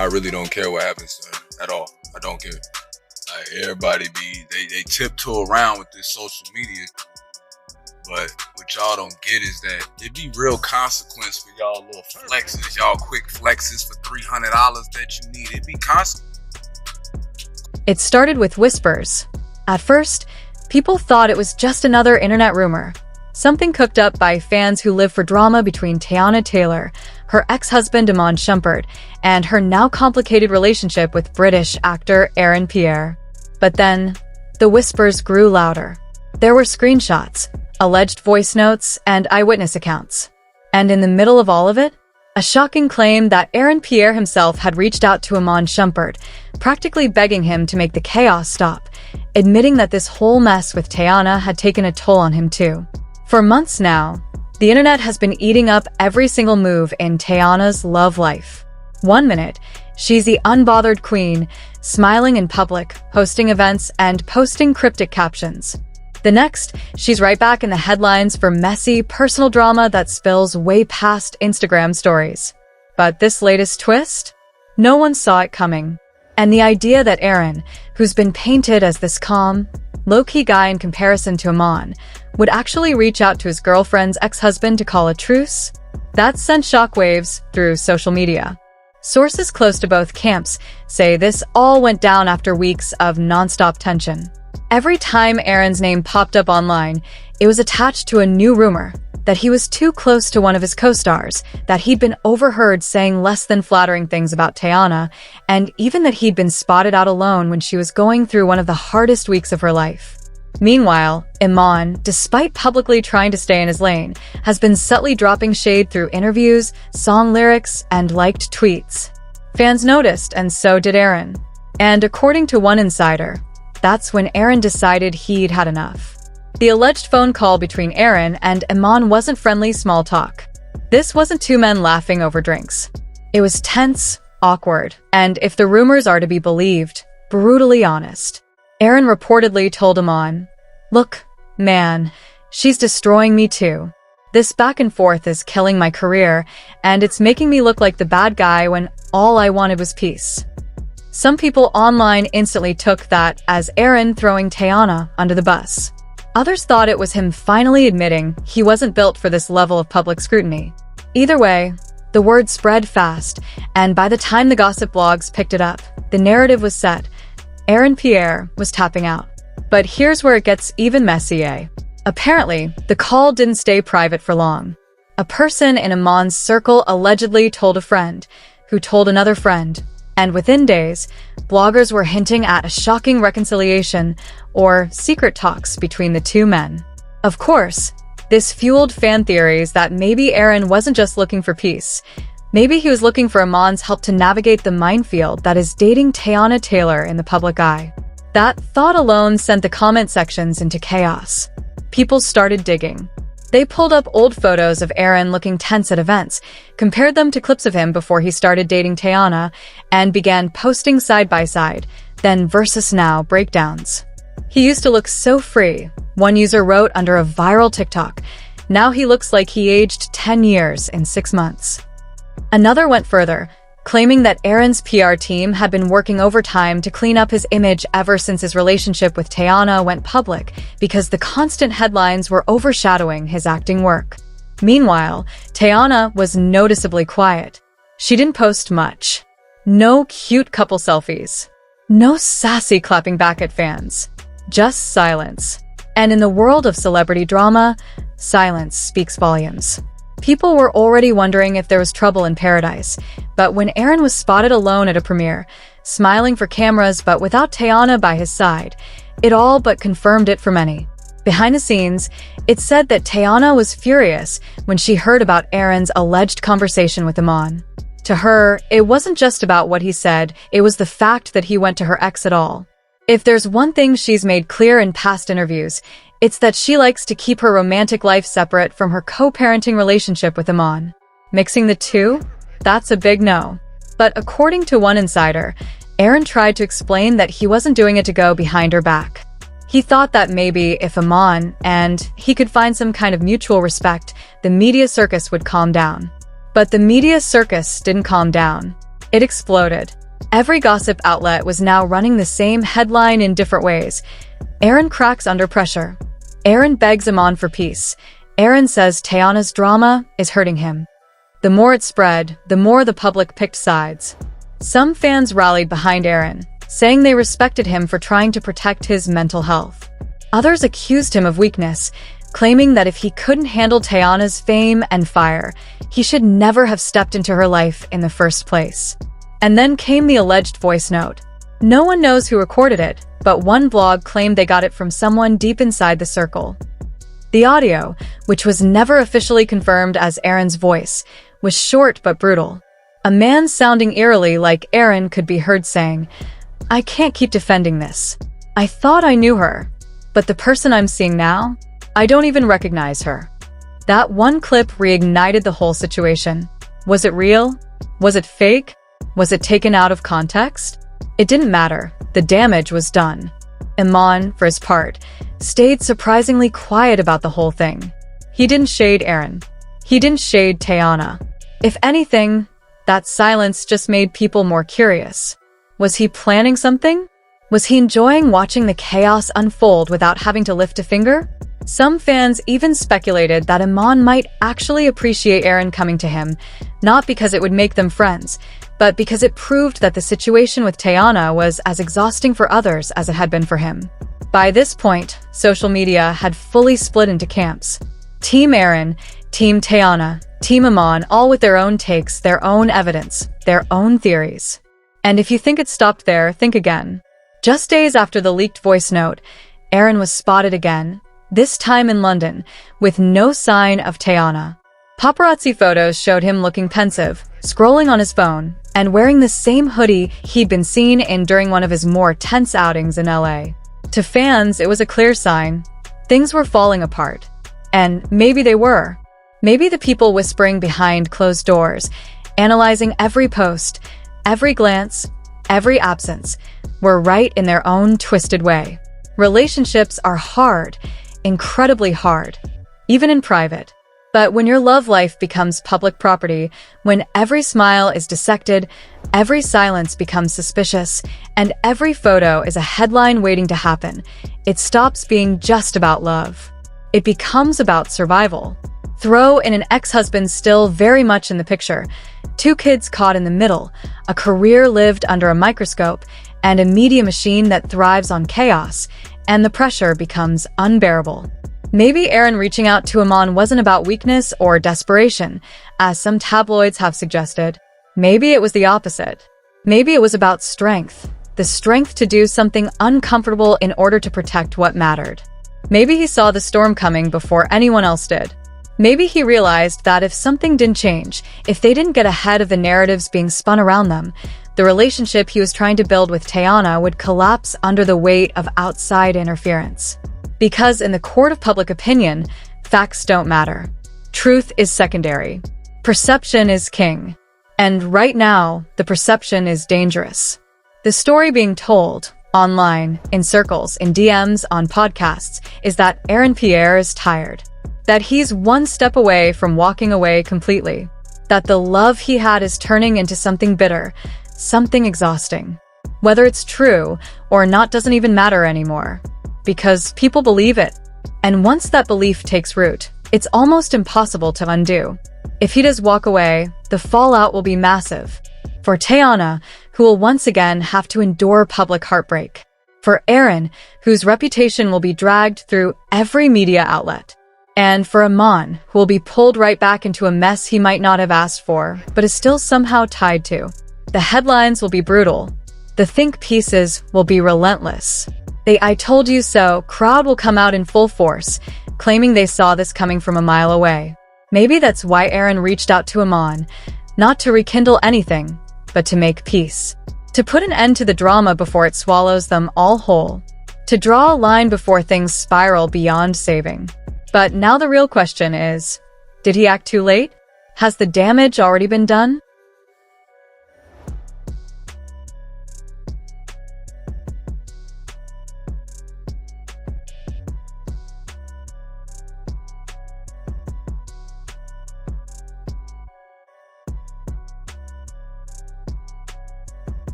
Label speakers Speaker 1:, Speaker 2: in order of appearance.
Speaker 1: I really don't care what happens to her at all. I don't care. Like, everybody they tiptoe around with this social media, but what y'all don't get is that it be real consequence for y'all little flexes, y'all quick flexes for $300 that you need. It be consequence.
Speaker 2: It started with whispers. At first, people thought it was just another internet rumor, something cooked up by fans who live for drama between Teyana Taylor, her ex-husband Iman Shumpert, and her now complicated relationship with British actor Pierre. But then, the whispers grew louder. There were screenshots, alleged voice notes, and eyewitness accounts. And in the middle of all of it, a shocking claim that Pierre himself had reached out to Iman Shumpert, practically begging him to make the chaos stop, admitting that this whole mess with Teyana had taken a toll on him too. For months now, the internet has been eating up every single move in Teyana's love life. One minute, she's the unbothered queen, smiling in public, hosting events, and posting cryptic captions. The next, she's right back in the headlines for messy, personal drama that spills way past Instagram stories. But this latest twist? No one saw it coming. And the idea that Aaron, who's been painted as this calm, low-key guy in comparison to Iman, would actually reach out to his girlfriend's ex-husband to call a truce? That sent shockwaves through social media. Sources close to both camps say this all went down after weeks of nonstop tension. Every time Aaron's name popped up online, it was attached to a new rumor that he was too close to one of his co-stars, that he'd been overheard saying less than flattering things about Teyana, and even that he'd been spotted out alone when she was going through one of the hardest weeks of her life. Meanwhile, Iman, despite publicly trying to stay in his lane, has been subtly dropping shade through interviews, song lyrics, and liked tweets. Fans noticed, and so did Aaron. And according to one insider, that's when Aaron decided he'd had enough. The alleged phone call between Aaron and Iman wasn't friendly small talk. This wasn't two men laughing over drinks. It was tense, awkward, and if the rumors are to be believed, brutally honest. Aaron reportedly told Iman, "Look, man, she's destroying me too. This back and forth is killing my career, and it's making me look like the bad guy when all I wanted was peace." Some people online instantly took that as Aaron throwing Teyana under the bus. Others thought it was him finally admitting he wasn't built for this level of public scrutiny. Either way, the word spread fast, and by the time the gossip blogs picked it up, the narrative was set. Pierre was tapping out. But here's where it gets even messier. Apparently, the call didn't stay private for long. A person in Iman's circle allegedly told a friend, who told another friend, and within days, bloggers were hinting at a shocking reconciliation or secret talks between the two men. Of course, this fueled fan theories that maybe Aaron wasn't just looking for peace. Maybe he was looking for Iman's help to navigate the minefield that is dating Teyana Taylor in the public eye. That thought alone sent the comment sections into chaos. People started digging. They pulled up old photos of Aaron looking tense at events, compared them to clips of him before he started dating Teyana, and began posting side-by-side, then versus now breakdowns. "He used to look so free," one user wrote under a viral TikTok. "Now he looks like he aged 10 years in 6 months." Another went further, claiming that Aaron's PR team had been working overtime to clean up his image ever since his relationship with Teyana went public because the constant headlines were overshadowing his acting work. Meanwhile, Teyana was noticeably quiet. She didn't post much. No cute couple selfies. No sassy clapping back at fans. Just silence. And in the world of celebrity drama, silence speaks volumes. People were already wondering if there was trouble in paradise, but when Aaron was spotted alone at a premiere, smiling for cameras but without Teyana by his side, it all but confirmed it for many. Behind the scenes, it said that Teyana was furious when she heard about Aaron's alleged conversation with Iman. To her, it wasn't just about what he said, it was the fact that he went to her ex at all. If there's one thing she's made clear in past interviews, it's that she likes to keep her romantic life separate from her co-parenting relationship with Iman. Mixing the two? That's a big no. But according to one insider, Aaron tried to explain that he wasn't doing it to go behind her back. He thought that maybe if Iman and he could find some kind of mutual respect, the media circus would calm down. But the media circus didn't calm down. It exploded. Every gossip outlet was now running the same headline in different ways. Aaron cracks under pressure. Aaron begs Iman for peace. Aaron says Tayana's drama is hurting him. The more it spread, the more the public picked sides. Some fans rallied behind Aaron, saying they respected him for trying to protect his mental health. Others accused him of weakness, claiming that if he couldn't handle Tayana's fame and fire, he should never have stepped into her life in the first place. And then came the alleged voice note. No one knows who recorded it, but one blog claimed they got it from someone deep inside the circle. The audio, which was never officially confirmed as Aaron's voice, was short but brutal. A man sounding eerily like Aaron could be heard saying, "I can't keep defending this. I thought I knew her, but the person I'm seeing now, I don't even recognize her." That one clip reignited the whole situation. Was it real? Was it fake? Was it taken out of context? It didn't matter. The damage was done. Iman, for his part, stayed surprisingly quiet about the whole thing. He didn't shade Aaron. He didn't shade Tayana. If anything, that silence just made people more curious. Was he planning something? Was he enjoying watching the chaos unfold without having to lift a finger? Some fans even speculated that Iman might actually appreciate Aaron coming to him, not because it would make them friends, but because it proved that the situation with Tayana was as exhausting for others as it had been for him. By this point, social media had fully split into camps. Team Aaron, Team Tayana, Team Iman, all with their own takes, their own evidence, their own theories. And if you think it stopped there, think again. Just days after the leaked voice note, Aaron was spotted again, this time in London, with no sign of Tayana. Paparazzi photos showed him looking pensive, scrolling on his phone, and wearing the same hoodie he'd been seen in during one of his more tense outings in LA. To fans, it was a clear sign. Things were falling apart. And maybe they were. Maybe the people whispering behind closed doors, analyzing every post, every glance, every absence, were right in their own twisted way. Relationships are hard, incredibly hard, even in private. But when your love life becomes public property, when every smile is dissected, every silence becomes suspicious, and every photo is a headline waiting to happen, it stops being just about love. It becomes about survival. Throw in an ex-husband still very much in the picture, 2 kids caught in the middle, a career lived under a microscope, and a media machine that thrives on chaos, and the pressure becomes unbearable. Maybe Aaron reaching out to Iman wasn't about weakness or desperation, as some tabloids have suggested. Maybe it was the opposite. Maybe it was about strength, the strength to do something uncomfortable in order to protect what mattered. Maybe he saw the storm coming before anyone else did. Maybe he realized that if something didn't change, if they didn't get ahead of the narratives being spun around them, the relationship he was trying to build with Tayana would collapse under the weight of outside interference. Because in the court of public opinion, facts don't matter. Truth is secondary. Perception is king. And right now, the perception is dangerous. The story being told, online, in circles, in DMs, on podcasts, is that Aaron Pierre is tired. That he's one step away from walking away completely. That the love he had is turning into something bitter, something exhausting. Whether it's true or not doesn't even matter anymore. Because people believe it. And once that belief takes root, it's almost impossible to undo. If he does walk away, the fallout will be massive. For Tayana, who will once again have to endure public heartbreak. For Aaron, whose reputation will be dragged through every media outlet. And for Iman, who will be pulled right back into a mess he might not have asked for, but is still somehow tied to. The headlines will be brutal. The think pieces will be relentless. The "I told you so" crowd will come out in full force, claiming they saw this coming from a mile away. Maybe that's why Aaron reached out to Iman, not to rekindle anything, but to make peace. To put an end to the drama before it swallows them all whole. To draw a line before things spiral beyond saving. But now the real question is, did he act too late? Has the damage already been done?